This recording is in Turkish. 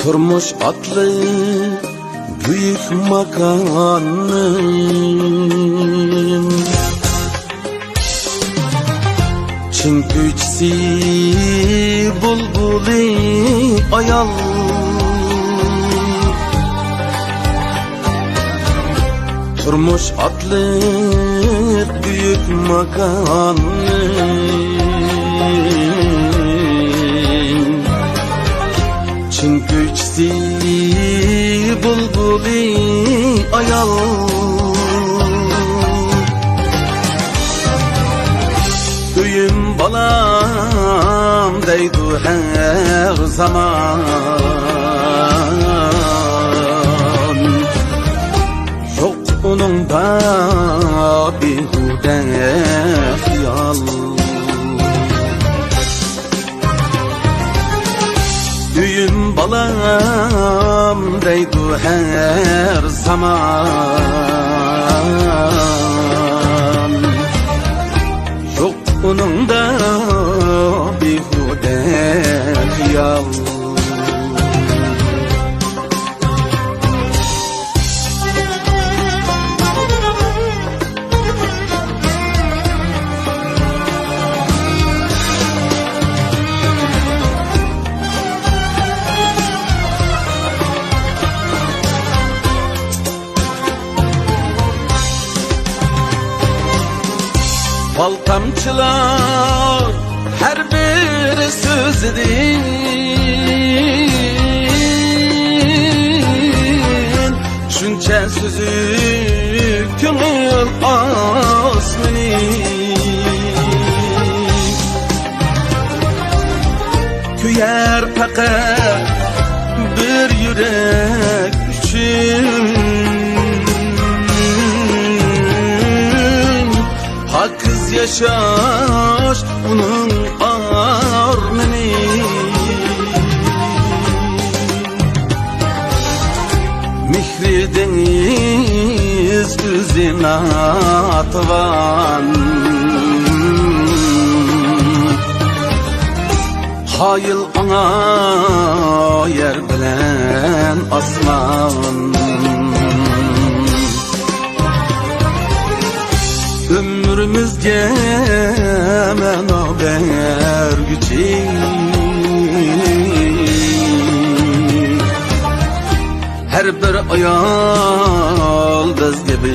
Turmuş atlı büyük makamın Çin güçsi bulbuli ayal Turmuş atlı büyük makamın Çin güçsi bulbuli ayal Düğün balam deydu her zaman Yok onun da bihude hıyal Düğün balam deydu her zaman Yok onun da bihude hıyal Bal tamçılar her bir sözün Şunca sözü gönül asmini Küyer fakat bir yürek için Haksız yaşar onun armeni Mihri deniz üzerine atıvan Hayıl ana yer bilen asman Ömrümüzge menaber güçü Her bir ayal biz gibi